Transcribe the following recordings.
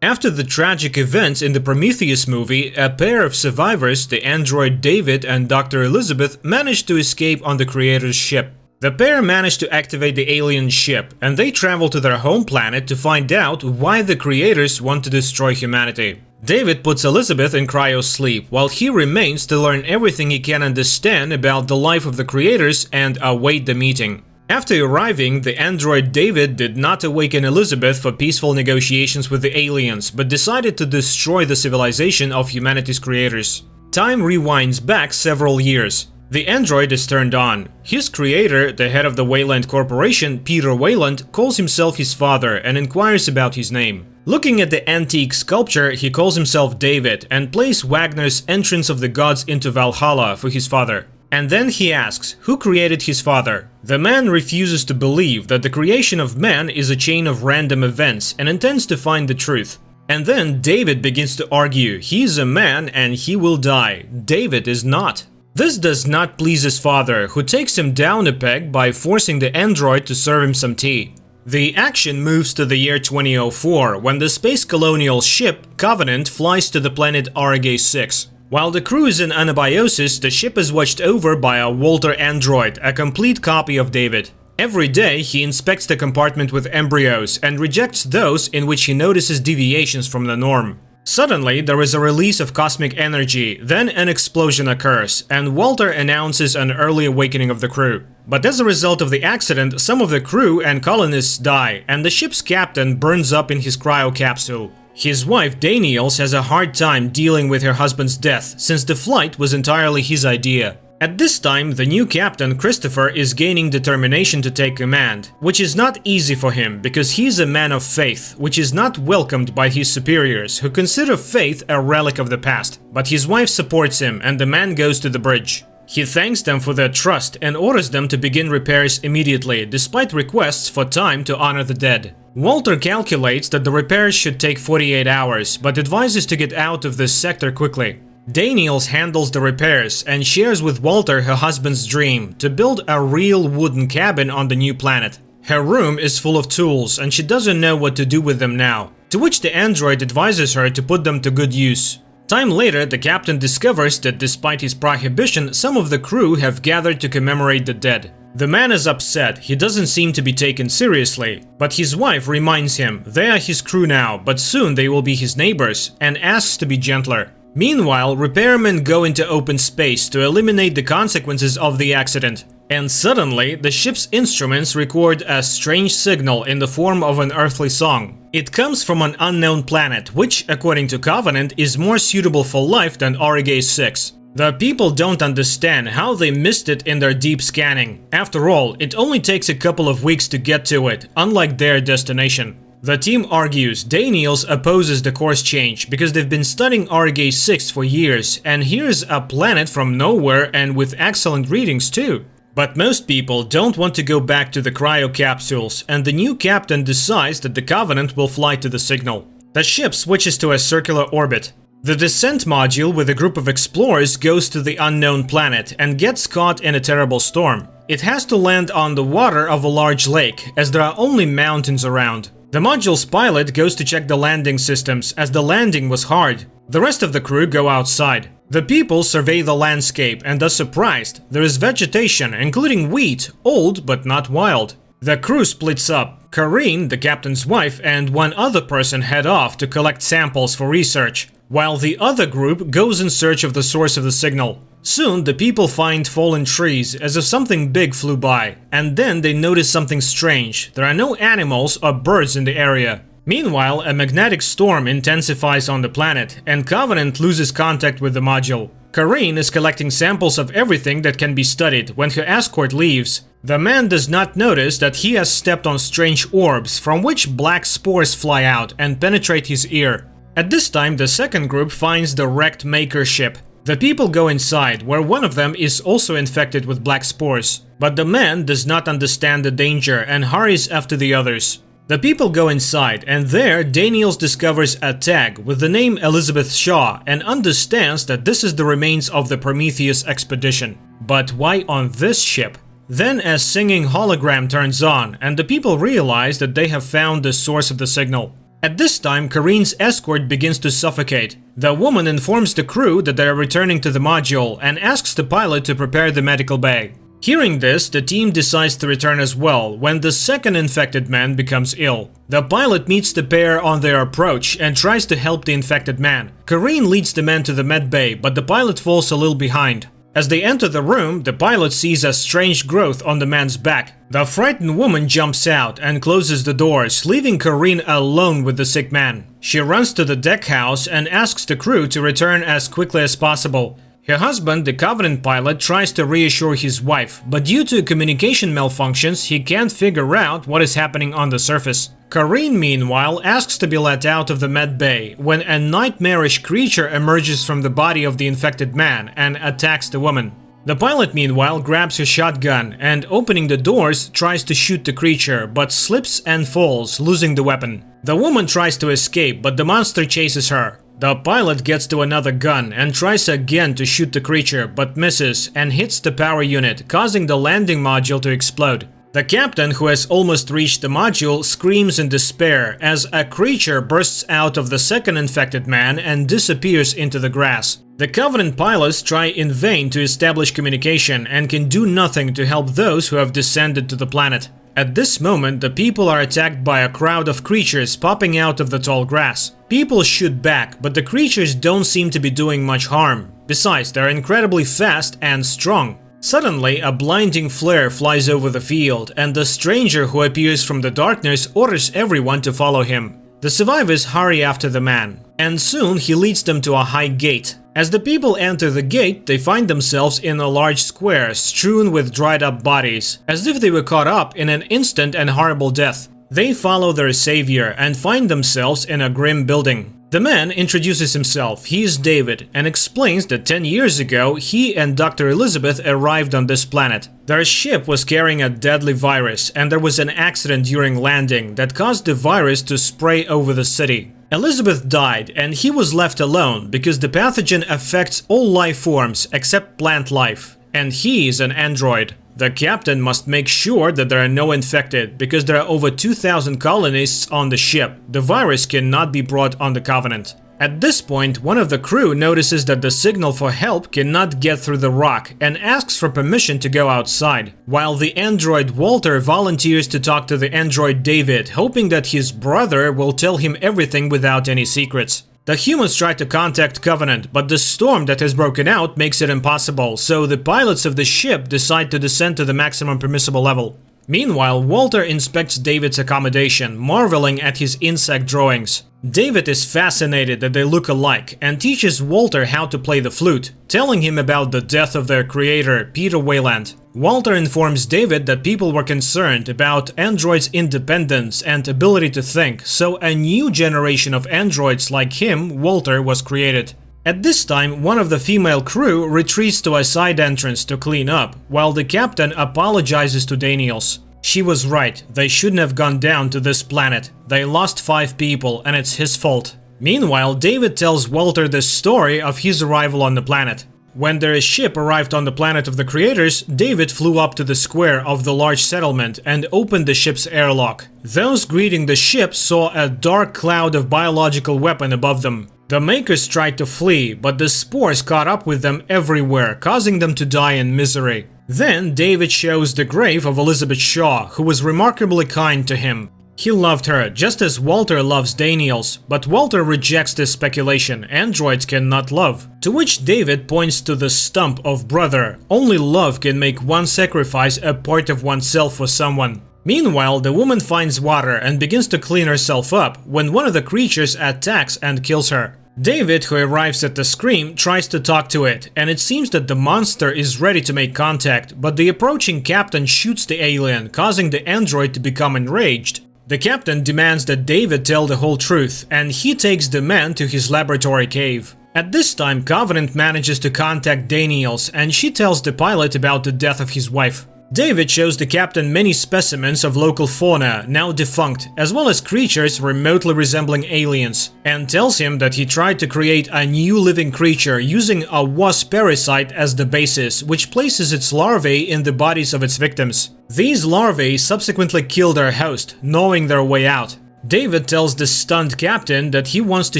After the tragic events in the Prometheus movie, a pair of survivors, the android David and Dr. Elizabeth, managed to escape on the creator's ship. The pair managed to activate the alien ship, and they travel to their home planet to find out why the creators want to destroy humanity. David puts Elizabeth in cryo-sleep, while he remains to learn everything he can understand about the life of the creators and await the meeting. After arriving, the android David did not awaken Elizabeth for peaceful negotiations with the aliens, but decided to destroy the civilization of humanity's creators. Time rewinds back several years. The android is turned on. His creator, the head of the Wayland Corporation, Peter Wayland, calls himself his father and inquires about his name. Looking at the antique sculpture, he calls himself David and plays Wagner's Entrance of the Gods into Valhalla for his father. And then he asks, who created his father? The man refuses to believe that the creation of man is a chain of random events and intends to find the truth. And then David begins to argue, he is a man and he will die. David is not. This does not please his father, who takes him down a peg by forcing the android to serve him some tea. The action moves to the year 2004, when the space colonial ship Covenant flies to the planet Arge-6. While the crew is in anabiosis, the ship is watched over by a Walter android, a complete copy of David. Every day, he inspects the compartment with embryos and rejects those in which he notices deviations from the norm. Suddenly, there is a release of cosmic energy, then an explosion occurs, and Walter announces an early awakening of the crew. But as a result of the accident, some of the crew and colonists die, and the ship's captain burns up in his cryo capsule. His wife Daniels has a hard time dealing with her husband's death, since the flight was entirely his idea. At this time, the new captain, Christopher, is gaining determination to take command, which is not easy for him because he's a man of faith, which is not welcomed by his superiors, who consider faith a relic of the past. But his wife supports him, and the man goes to the bridge. He thanks them for their trust and orders them to begin repairs immediately, despite requests for time to honor the dead. Walter calculates that the repairs should take 48 hours, but advises to get out of this sector quickly. Daniels handles the repairs and shares with Walter her husband's dream to build a real wooden cabin on the new planet. Her room is full of tools and she doesn't know what to do with them now, to which the android advises her to put them to good use. Time later, the captain discovers that despite his prohibition, some of the crew have gathered to commemorate the dead. The man is upset, he doesn't seem to be taken seriously, but his wife reminds him they are his crew now, but soon they will be his neighbors, and asks to be gentler. Meanwhile, repairmen go into open space to eliminate the consequences of the accident. And suddenly, the ship's instruments record a strange signal in the form of an earthly song. It comes from an unknown planet, which, according to Covenant, is more suitable for life than Arge-6. The people don't understand how they missed it in their deep scanning. After all, it only takes a couple of weeks to get to it, unlike their destination. The team argues Daniels opposes the course change because they've been studying Arge-6 for years, and here's a planet from nowhere and with excellent readings too. But most people don't want to go back to the cryo capsules, and the new captain decides that the Covenant will fly to the signal. The ship switches to a circular orbit. The descent module with a group of explorers goes to the unknown planet and gets caught in a terrible storm. It has to land on the water of a large lake, as there are only mountains around. The module's pilot goes to check the landing systems, as the landing was hard. The rest of the crew go outside. The people survey the landscape and are surprised. There is vegetation, including wheat, old but not wild. The crew splits up. Karine, the captain's wife, and one other person head off to collect samples for research, while the other group goes in search of the source of the signal. Soon, the people find fallen trees, as if something big flew by, and then they notice something strange. There are no animals or birds in the area. Meanwhile, a magnetic storm intensifies on the planet, and Covenant loses contact with the module. Karine is collecting samples of everything that can be studied when her escort leaves. The man does not notice that he has stepped on strange orbs from which black spores fly out and penetrate his ear. At this time, the second group finds the wrecked Maker ship. The people go inside, where one of them is also infected with black spores. But the man does not understand the danger and hurries after the others. The people go inside, and there Daniels discovers a tag with the name Elizabeth Shaw and understands that this is the remains of the Prometheus expedition. But why on this ship? Then a singing hologram turns on, and the people realize that they have found the source of the signal. At this time, Kareen's escort begins to suffocate. The woman informs the crew that they are returning to the module and asks the pilot to prepare the medical bay. Hearing this, the team decides to return as well when the second infected man becomes ill. The pilot meets the pair on their approach and tries to help the infected man. Kareen leads the man to the med bay, but the pilot falls a little behind. As they enter the room, the pilot sees a strange growth on the man's back. The frightened woman jumps out and closes the doors, leaving Kareen alone with the sick man. She runs to the deck house and asks the crew to return as quickly as possible. Her husband, the Covenant pilot, tries to reassure his wife, but due to communication malfunctions, he can't figure out what is happening on the surface. Kareen, meanwhile, asks to be let out of the med bay when a nightmarish creature emerges from the body of the infected man and attacks the woman. The pilot, meanwhile, grabs her shotgun and, opening the doors, tries to shoot the creature, but slips and falls, losing the weapon. The woman tries to escape, but the monster chases her. The pilot gets to another gun and tries again to shoot the creature, but misses and hits the power unit, causing the landing module to explode. The captain, who has almost reached the module, screams in despair as a creature bursts out of the second infected man and disappears into the grass. The Covenant pilots try in vain to establish communication and can do nothing to help those who have descended to the planet. At this moment, the people are attacked by a crowd of creatures popping out of the tall grass. People shoot back, but the creatures don't seem to be doing much harm. Besides, they're incredibly fast and strong. Suddenly, a blinding flare flies over the field, and the stranger who appears from the darkness orders everyone to follow him. The survivors hurry after the man, and soon he leads them to a high gate. As the people enter the gate, they find themselves in a large square strewn with dried up bodies, as if they were caught up in an instant and horrible death. They follow their savior and find themselves in a grim building. The man introduces himself, he is David, and explains that 10 years ago he and Dr. Elizabeth arrived on this planet. Their ship was carrying a deadly virus, and there was an accident during landing that caused the virus to spray over the city. Elizabeth died, and he was left alone because the pathogen affects all life forms except plant life, and he is an android. The captain must make sure that there are no infected, because there are over 2,000 colonists on the ship. The virus cannot be brought on the Covenant. At this point, one of the crew notices that the signal for help cannot get through the rock and asks for permission to go outside, while the android Walter volunteers to talk to the android David, hoping that his brother will tell him everything without any secrets. The humans try to contact Covenant, but the storm that has broken out makes it impossible, so the pilots of the ship decide to descend to the maximum permissible level. Meanwhile, Walter inspects David's accommodation, marveling at his insect drawings. David is fascinated that they look alike and teaches Walter how to play the flute, telling him about the death of their creator, Peter Wayland. Walter informs David that people were concerned about androids' independence and ability to think, so a new generation of androids like him, Walter, was created. At this time, one of the female crew retreats to a side entrance to clean up, while the captain apologizes to Daniels. She was right, they shouldn't have gone down to this planet. They lost 5 people and it's his fault. Meanwhile, David tells Walter the story of his arrival on the planet. When their ship arrived on the planet of the creators, David flew up to the square of the large settlement and opened the ship's airlock. Those greeting the ship saw a dark cloud of biological weapon above them. The makers tried to flee, but the spores caught up with them everywhere, causing them to die in misery. Then David shows the grave of Elizabeth Shaw, who was remarkably kind to him. He loved her, just as Walter loves Daniels, but Walter rejects this speculation. Androids cannot love. To which David points to the stump of brother. Only love can make one sacrifice a part of oneself for someone. Meanwhile, the woman finds water and begins to clean herself up when one of the creatures attacks and kills her. David, who arrives at the scream, tries to talk to it, and it seems that the monster is ready to make contact, but the approaching captain shoots the alien, causing the android to become enraged. The captain demands that David tell the whole truth, and he takes the man to his laboratory cave. At this time, Covenant manages to contact Daniels, and she tells the pilot about the death of his wife. David shows the captain many specimens of local fauna, now defunct, as well as creatures remotely resembling aliens, and tells him that he tried to create a new living creature using a wasp parasite as the basis, which places its larvae in the bodies of its victims. These larvae subsequently kill their host, gnawing their way out. David tells the stunned captain that he wants to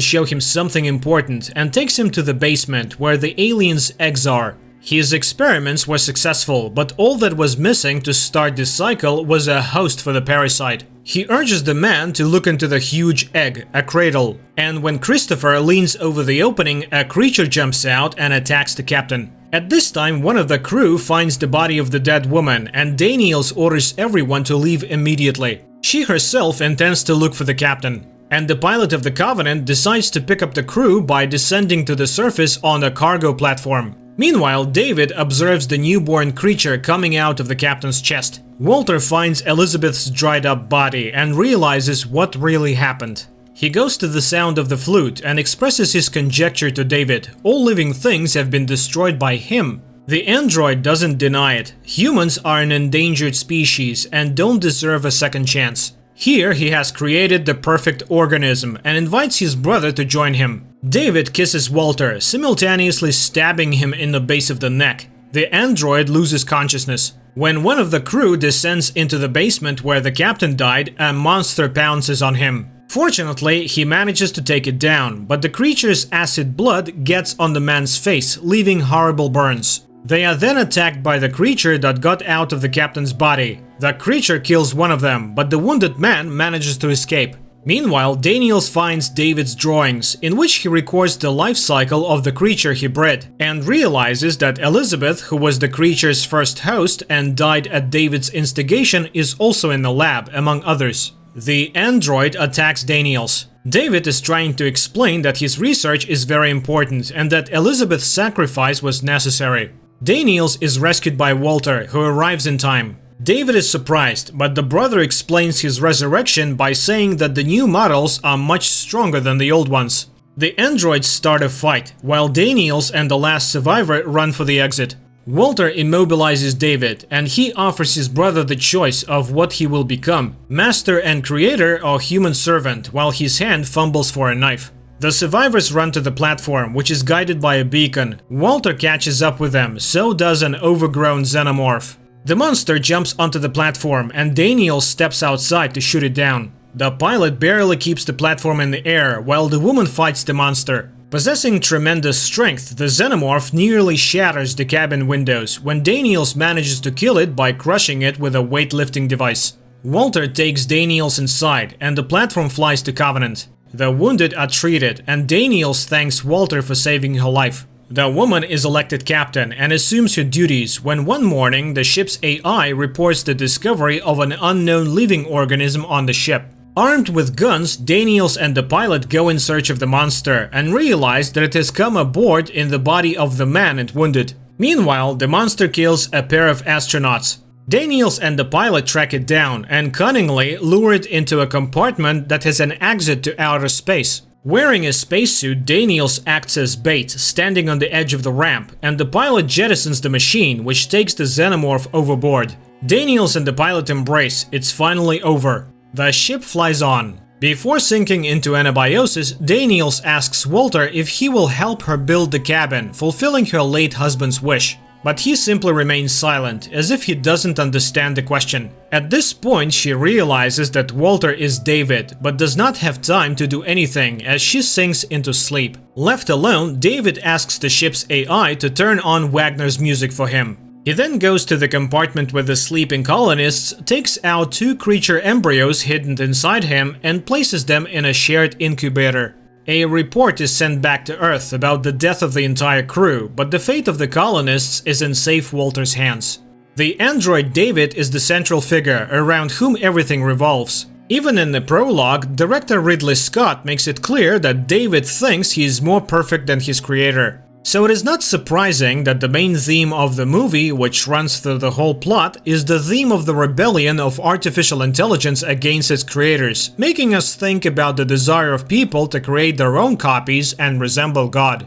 show him something important and takes him to the basement where the aliens' eggs are. His experiments were successful, but all that was missing to start this cycle was a host for the parasite. He urges the man to look into the huge egg, a cradle, and when Christopher leans over the opening, a creature jumps out and attacks the captain. At this time, one of the crew finds the body of the dead woman, and Daniels orders everyone to leave immediately. She herself intends to look for the captain, and the pilot of the Covenant decides to pick up the crew by descending to the surface on a cargo platform. Meanwhile, David observes the newborn creature coming out of the captain's chest. Walter finds Elizabeth's dried-up body and realizes what really happened. He goes to the sound of the flute and expresses his conjecture to David. All living things have been destroyed by him. The android doesn't deny it. Humans are an endangered species and don't deserve a second chance. Here he has created the perfect organism and invites his brother to join him. David kisses Walter, simultaneously stabbing him in the base of the neck. The android loses consciousness. When one of the crew descends into the basement where the captain died, a monster pounces on him. Fortunately, he manages to take it down, but the creature's acid blood gets on the man's face, leaving horrible burns. They are then attacked by the creature that got out of the captain's body. The creature kills one of them, but the wounded man manages to escape. Meanwhile, Daniels finds David's drawings, in which he records the life cycle of the creature he bred, and realizes that Elizabeth, who was the creature's first host and died at David's instigation, is also in the lab, among others. The android attacks Daniels. David is trying to explain that his research is very important and that Elizabeth's sacrifice was necessary. Daniels is rescued by Walter, who arrives in time. David is surprised, but the brother explains his resurrection by saying that the new models are much stronger than the old ones. The androids start a fight, while Daniels and the last survivor run for the exit. Walter immobilizes David, and he offers his brother the choice of what he will become, master and creator or human servant, while his hand fumbles for a knife. The survivors run to the platform, which is guided by a beacon. Walter catches up with them, so does an overgrown xenomorph. The monster jumps onto the platform, and Daniel steps outside to shoot it down. The pilot barely keeps the platform in the air, while the woman fights the monster. Possessing tremendous strength, the xenomorph nearly shatters the cabin windows when Daniels manages to kill it by crushing it with a weightlifting device. Walter takes Daniels inside, and the platform flies to Covenant. The wounded are treated, and Daniels thanks Walter for saving her life. The woman is elected captain and assumes her duties when one morning the ship's AI reports the discovery of an unknown living organism on the ship. Armed with guns, Daniels and the pilot go in search of the monster and realize that it has come aboard in the body of the man it wounded. Meanwhile, the monster kills a pair of astronauts. Daniels and the pilot track it down and cunningly lure it into a compartment that has an exit to outer space. Wearing a spacesuit, Daniels acts as bait, standing on the edge of the ramp, and the pilot jettisons the machine, which takes the xenomorph overboard. Daniels and the pilot embrace. It's finally over. The ship flies on. Before sinking into anabiosis, Daniels asks Walter if he will help her build the cabin, fulfilling her late husband's wish. But he simply remains silent, as if he doesn't understand the question. At this point, she realizes that Walter is David, but does not have time to do anything as she sinks into sleep. Left alone, David asks the ship's AI to turn on Wagner's music for him. He then goes to the compartment with the sleeping colonists, takes out 2 creature embryos hidden inside him, and places them in a shared incubator. A report is sent back to Earth about the death of the entire crew, but the fate of the colonists is in safe Walter's hands. The android David is the central figure around whom everything revolves. Even in the prologue, director Ridley Scott makes it clear that David thinks he is more perfect than his creator. So it is not surprising that the main theme of the movie, which runs through the whole plot, is the theme of the rebellion of artificial intelligence against its creators, making us think about the desire of people to create their own copies and resemble God.